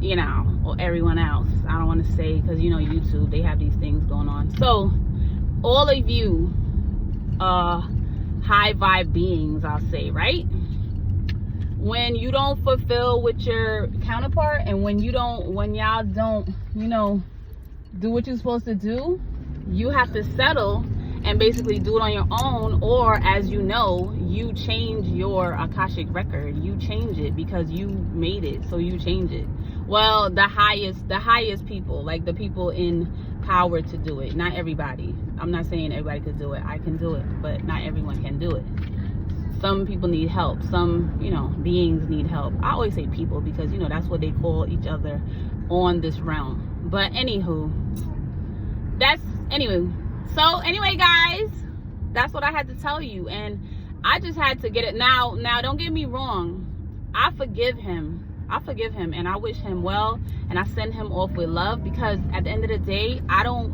you know, or everyone else. I don't want to say, because you know YouTube, they have these things going on. So all of you high vibe beings, I'll say, right? When you don't fulfill with your counterpart, and when y'all don't, you know, do what you're supposed to do, you have to settle and basically do it on your own. Or, as you know, you change your Akashic record. You change it because you made it, so you change it. Well, the highest people, like the people in power to do it. Not everybody. I'm not saying everybody could do it. I can do it, but not everyone can do it. Some people need help. Some, you know, beings need help. I always say people because, you know, that's what they call each other on this realm. But anywho, so anyway, guys, that's what I had to tell you. And I just had to get it. Now, don't get me wrong. I forgive him, and I wish him well, and I send him off with love, because at the end of the day, I don't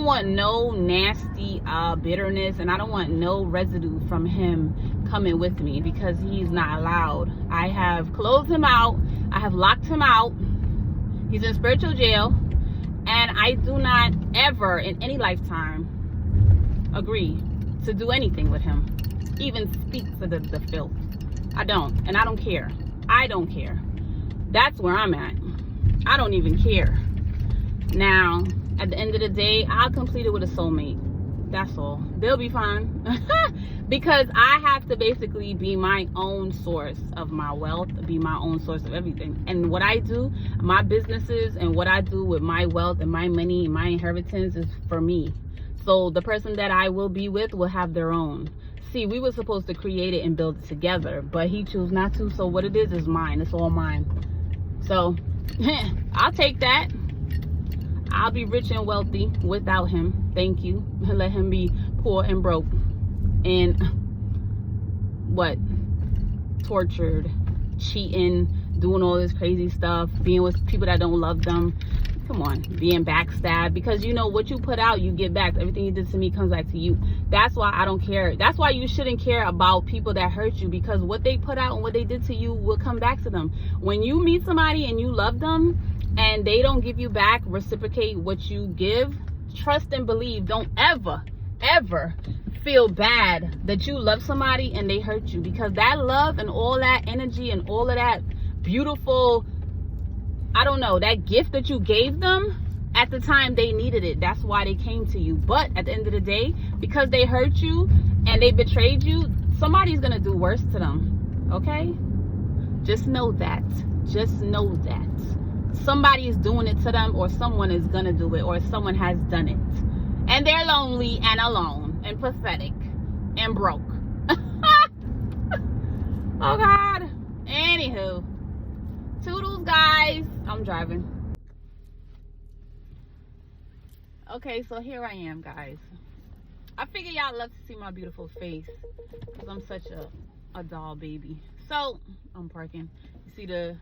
want no nasty bitterness, and I don't want no residue from him coming with me, because he's not allowed. I have closed him out. I have locked him out. He's in spiritual jail, and I do not ever in any lifetime agree to do anything with him, even speak for the filth. I don't, and I don't care. I don't care. That's where I'm at. I don't even care. Now, at the end of the day, I'll complete it with a soulmate. That's all. They'll be fine. Because I have to basically be my own source of my wealth, be my own source of everything. And what I do, my businesses, and what I do with my wealth and my money and my inheritance is for me. So the person that I will be with will have their own. See, we were supposed to create it and build it together, but he chose not to. So what it is mine. It's all mine. So I'll take that. I'll be rich and wealthy without him. Thank you. Let him be poor and broke and tortured, cheating, doing all this crazy stuff, being with people that don't love them. Come on, being backstabbed, because you know what you put out, you get back. Everything you did to me comes back to you. That's why I don't care. That's why you shouldn't care about people that hurt you, because what they put out and what they did to you will come back to them. When you meet somebody and you love them and they don't give you back, reciprocate what you give, trust and believe. Don't ever feel bad that you love somebody and they hurt you, because that love and all that energy and all of that beautiful, I don't know, that gift that you gave them at the time they needed it. That's why they came to you. But at the end of the day, because they hurt you and they betrayed you, somebody's gonna do worse to them. Okay? Just know that. Just know that. Somebody is doing it to them, or someone is gonna do it, or someone has done it. And they're lonely and alone and pathetic and broke. Oh God. Anywho. Toodles, guys. I'm driving. Okay, so here I am, guys. I figure y'all love to see my beautiful face, because I'm such a doll baby. So I'm parking. You see the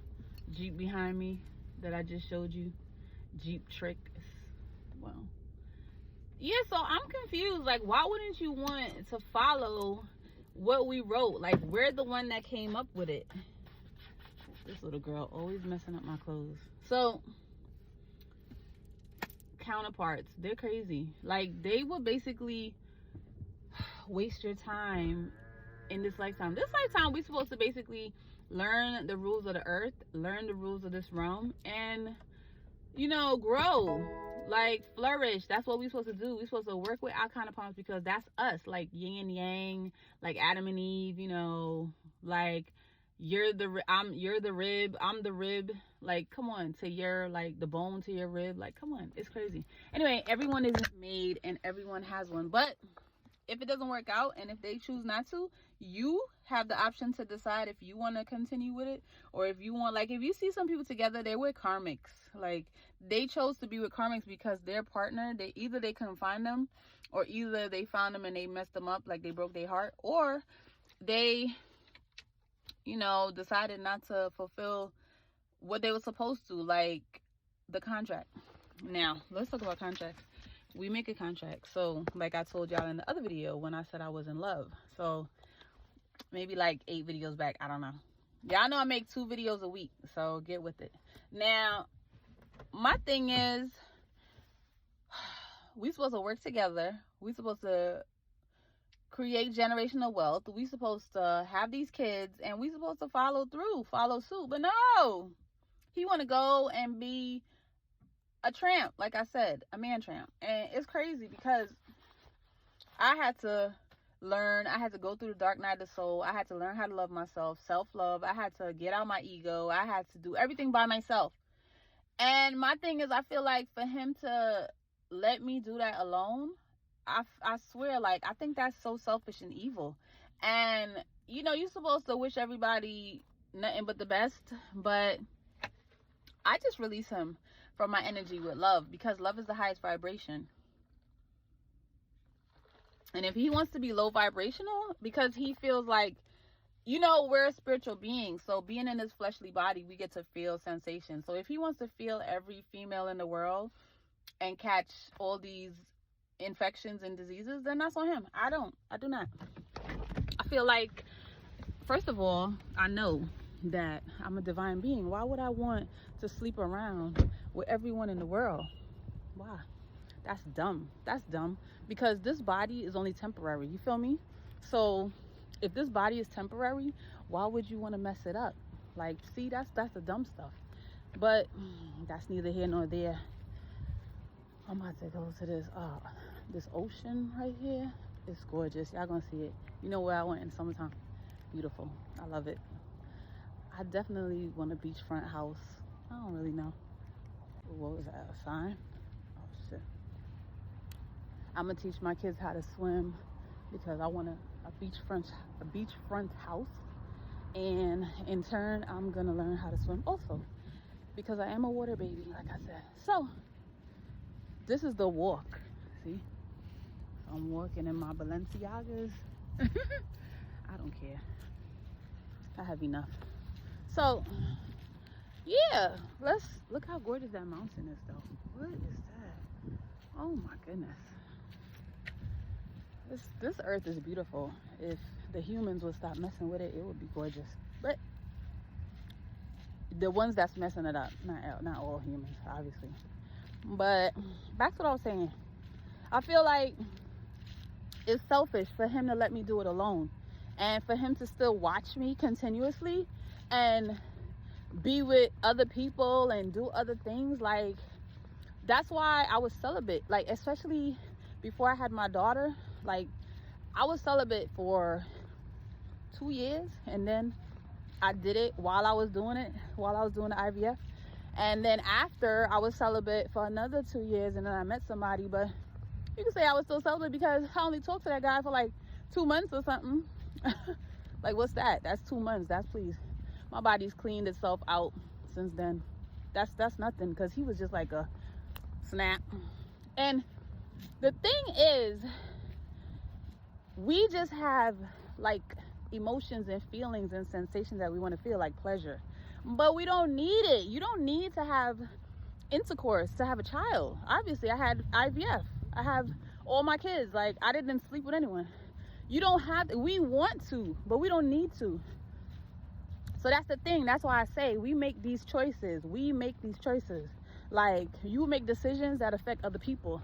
Jeep behind me that I just showed you? Jeep trick. Well, yeah, so I'm confused. Like, why wouldn't you want to follow what we wrote? Like, we're the one that came up with it. This little girl always messing up my clothes. So, counterparts, they're crazy. Like, they will basically waste your time in this lifetime. This lifetime, we're supposed to basically learn the rules of the earth, learn the rules of this realm, and, you know, grow. Like, flourish. That's what we're supposed to do. We're supposed to work with our counterparts, because that's us. Like, yin and yang, like Adam and Eve, you know, like, you're the rib, I'm the rib. Like, come on, to your, like, the bone to your rib. Like, come on, it's crazy. Anyway, everyone is made and everyone has one. But if it doesn't work out, and if they choose not to, you have the option to decide if you want to continue with it, or if you want, like, if you see some people together, they're with karmics. Like, they chose to be with karmics because their partner, they couldn't find them, or either they found them and they messed them up, like they broke their heart, or they, you know, decided not to fulfill what they were supposed to, like the contract. Now, let's talk about contracts. We make a contract. So, like I told y'all in the other video when I said I was in love. So, maybe like 8 videos back, I don't know. Y'all know I make 2 videos a week, so get with it. Now, my thing is, we supposed to work together. We supposed to create generational wealth. We supposed to have these kids, and we supposed to follow suit. But no, he want to go and be a tramp, like I said, a man tramp. And it's crazy because I had to learn. I had to go through the dark night of the soul. I had to learn how to love myself, self-love. I had to get out my ego. I had to do everything by myself. And my thing is, I feel like for him to let me do that alone, I swear, like, I think that's so selfish and evil. And, you know, you're supposed to wish everybody nothing but the best, but I just release him from my energy with love, because love is the highest vibration. And if he wants to be low vibrational because he feels like, you know, we're a spiritual being, so being in this fleshly body, we get to feel sensations. So if he wants to feel every female in the world and catch all these infections and diseases, then that's on him. I do not. I feel like, first of all, I know that I'm a divine being. Why would I want to sleep around with everyone in the world? Why? That's dumb. That's dumb, because this body is only temporary. You feel me? So if this body is temporary, why would you want to mess it up? Like, see, that's the dumb stuff. But that's neither here nor there. I'm about to go to this ocean right here. It's gorgeous. Y'all gonna see it. You know where I went in summertime? Beautiful. I love it. I definitely want a beachfront house. I don't really know. What was that? A sign? Oh shit. I'm gonna teach my kids how to swim, because I want a beachfront house, and in turn I'm gonna learn how to swim also, because I am a water baby, like I said. So this is the walk. See, I'm walking in my Balenciagas. I don't care. I have enough. So yeah, let's look how gorgeous that mountain is though. What is that? Oh my goodness. This earth is beautiful. If the humans would stop messing with it, it would be gorgeous. But the ones that's messing it up, not all humans, obviously. But back to what I was saying. I feel like it's selfish for him to let me do it alone, and for him to still watch me continuously and be with other people and do other things. Like, that's why I was celibate. Like, especially before I had my daughter, like, I was celibate for 2 years, and then I did it while I was doing the IVF. And then after, I was celibate for another 2 years, and then I met somebody. But you can say I was still celibate because I only talked to that guy for like 2 months or something. Like, what's that? That's 2 months. That's, please. My body's cleaned itself out since then. That's nothing, because he was just like a snap. And the thing is, we just have like emotions and feelings and sensations that we want to feel, like pleasure, but we don't need it. You don't need to have intercourse to have a child. Obviously, I had IVF. I have all my kids. Like, I didn't sleep with anyone. You don't have to. We want to, but we don't need to. So that's the thing. That's why I say we make these choices. Like, you make decisions that affect other people,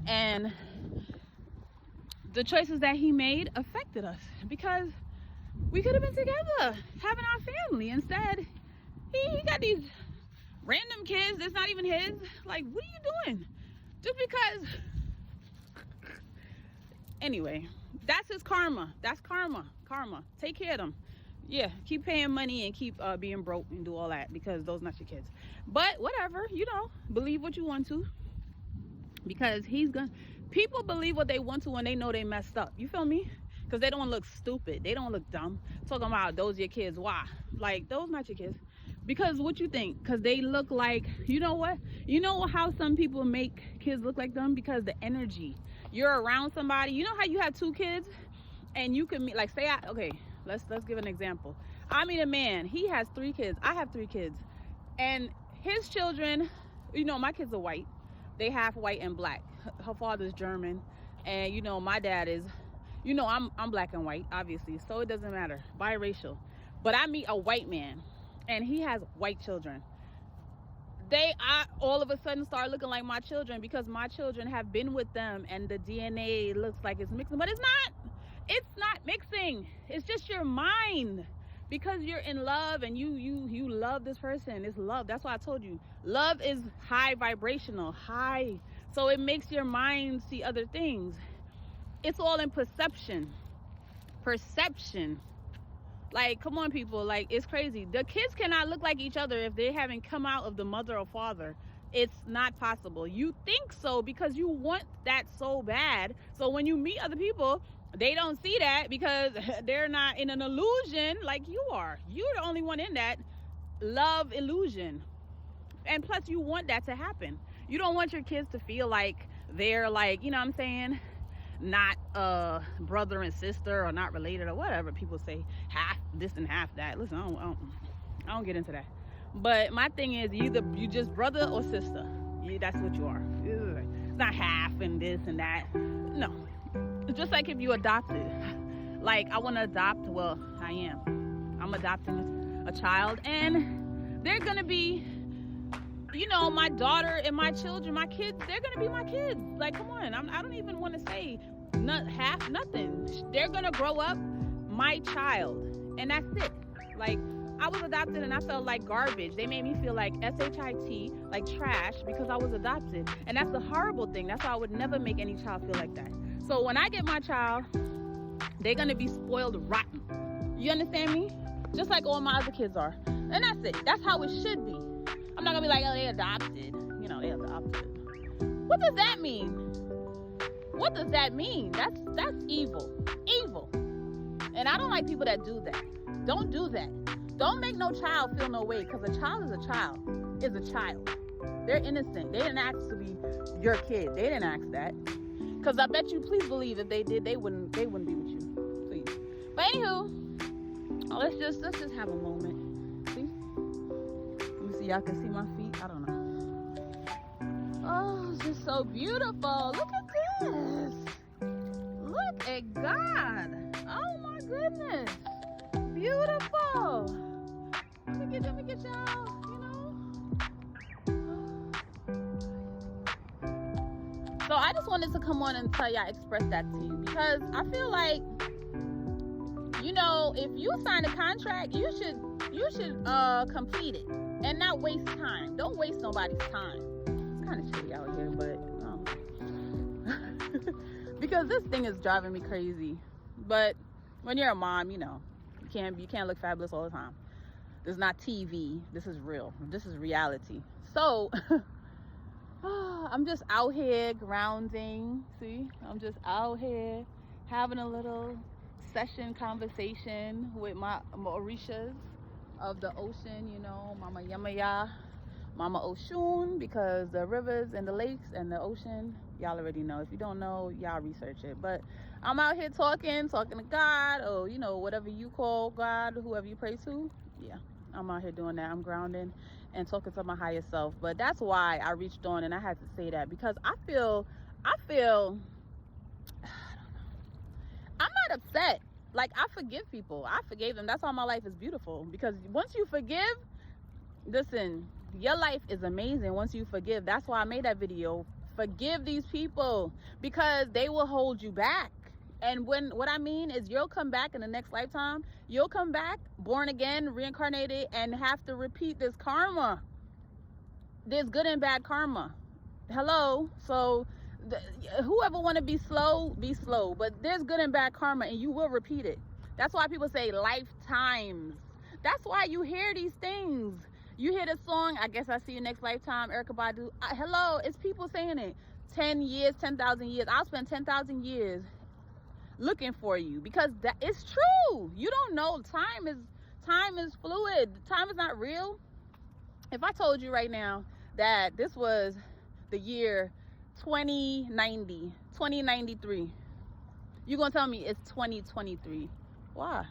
and the choices that he made affected us, because we could have been together having our family. Instead, he got these random kids that's not even his. Like, what are you doing? Just because. Anyway, that's his karma. That's karma. Take care of them. Yeah, keep paying money and keep being broke and do all that, because those not your kids. But whatever, you know, believe what you want to, because people believe what they want to when they know they messed up. You feel me? Because they don't look stupid. They don't look dumb. Talking about those your kids. Why? Like, those not your kids. Because what you think? Because they look like, you know what? You know how some people make kids look like them? Because the energy. You're around somebody. You know how you have 2 kids and you can meet, like, say, okay, let's give an example. I meet a man. He has 3 kids. I have 3 kids. And his children, you know, my kids are white. They half white and black. Her father's German. And, you know, my dad is, you know, I'm black and white, obviously. So it doesn't matter. Biracial. But I meet a white man and he has white children. They all of a sudden start looking like my children because my children have been with them and the DNA looks like it's mixing, but it's not mixing. It's just your mind, because you're in love and you love this person. It's love. That's why I told you love is high vibrational, high, so it makes your mind see other things. It's all in perception. Like, come on, people. Like, it's crazy. The kids cannot look like each other if they haven't come out of the mother or father. It's not possible. You think so because you want that so bad. So when you meet other people, they don't see that because they're not in an illusion like you are. You're the only one in that love illusion. And plus, you want that to happen. You don't want your kids to feel like they're like, you know what I'm saying, not brother and sister or not related or whatever people say, half this and half that. Listen, I don't get into that. But my thing is, either you just brother or sister. That's what you are. It's not half and this and that. No, it's just like if you adopted. Like, I want to adopt. Well, I'm adopting a child, and they're gonna be, you know, my daughter and my children, my kids, they're gonna be my kids. Like, come on, I don't even want to say nothing. They're gonna grow up my child, and that's it. Like, I was adopted and I felt like garbage. They made me feel like SHIT, like trash, because I was adopted. And that's the horrible thing. That's why I would never make any child feel like that. So when I get my child, they're gonna be spoiled rotten. You understand me? Just like all my other kids are. And that's it. That's how it should be. I'm not gonna be like, oh, they adopted. You know, they adopted. What does that mean? What does that mean? That's evil. Evil. And I don't like people that do that. Don't do that. Don't make no child feel no way, because a child is a child. Is a child. They're innocent. They didn't ask to be your kid. They didn't ask that. Because I bet you, please believe, if they did, they wouldn't be with you. Please. But anywho, let's just have a moment. See? Let me see. Y'all can see my feet. I don't know. Oh, it's just so beautiful. Look at this. Look at God. Oh my goodness. Beautiful. Let me get y'all, you know. So I just wanted to come on and tell y'all, express that to you, because I feel like, you know, if you sign a contract, you should complete it and not waste time. Don't waste nobody's time. It's kind of shitty out here, but because this thing is driving me crazy. But when you're a mom, you know, you can't look fabulous all the time. This is not TV. This is real. This is reality. So I'm just out here grounding. See, I'm just out here having a little conversation with my Orishas of the ocean, you know, Mama Yamaya, Mama Oshun, because the rivers and the lakes and the ocean, y'all already know. If you don't know, y'all research it. But I'm out here talking to God, or, you know, whatever you call God, whoever you pray to. Yeah, I'm out here doing that. I'm grounding and talking to my higher self. But that's why I reached on and I had to say that, because I feel I don't know. I'm not upset. Like, I forgive people. I forgave them. That's why my life is beautiful, because once you forgive, listen, your life is amazing once you forgive. That's why I made that video. Forgive these people, because they will hold you back. And what I mean is, you'll come back in the next lifetime. You'll come back born again, reincarnated, and have to repeat this karma. There's good and bad karma. Hello. So whoever want to be slow, but there's good and bad karma, and you will repeat it. That's why people say lifetimes. That's why you hear these things. You hear the song, I guess I see you next lifetime, Erykah Badu. Hello, it's people saying it. 10 years, 10,000 years. I'll spend 10,000 years looking for you, because that is true. You don't know. Time is fluid. Time is not real. If I told you right now that this was the year 2093, you're gonna tell me it's 2023. Why?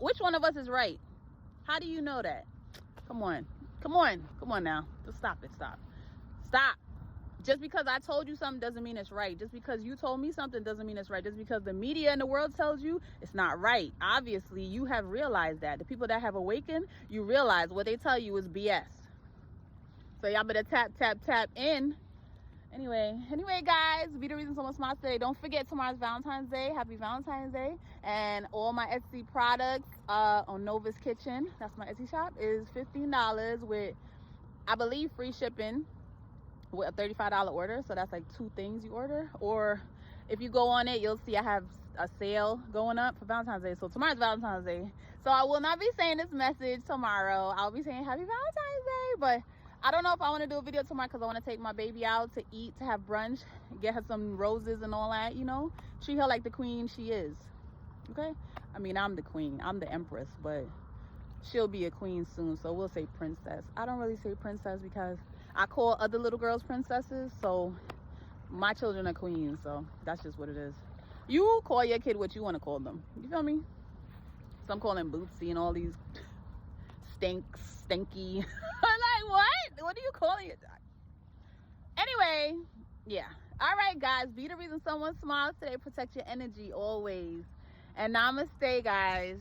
Which one of us is right? How do you know that? Come on now. Just stop it. Stop. Just because I told you something doesn't mean it's right. Just because you told me something doesn't mean it's right. Just because the media in the world tells you it's not right. Obviously, you have realized that. The people that have awakened, you realize what they tell you is BS. So y'all better tap in. Anyway, guys, be the reason someone smiles today. Don't forget tomorrow's Valentine's Day. Happy Valentine's Day. And all my Etsy products on Nova's Kitchen, that's my Etsy shop, is $15 with, I believe, free shipping with a $35 order. So that's like 2 things you order. Or if you go on it, you'll see I have a sale going up for Valentine's Day. So tomorrow's Valentine's Day. So I will not be saying this message tomorrow. I'll be saying Happy Valentine's Day. But I don't know if I want to do a video tomorrow because I want to take my baby out to eat, to have brunch, get her some roses and all that, you know. Treat her like the queen she is. Okay? I mean, I'm the queen. I'm the empress. But she'll be a queen soon. So we'll say princess. I don't really say princess because I call other little girls princesses. So my children are queens. So that's just what it is. You call your kid what you want to call them. You feel me? Some call them Bootsy and all these stinky. I'm like, what are you calling it? Anyway, yeah. All right, guys, be the reason someone smiles today. Protect your energy always. And namaste, guys.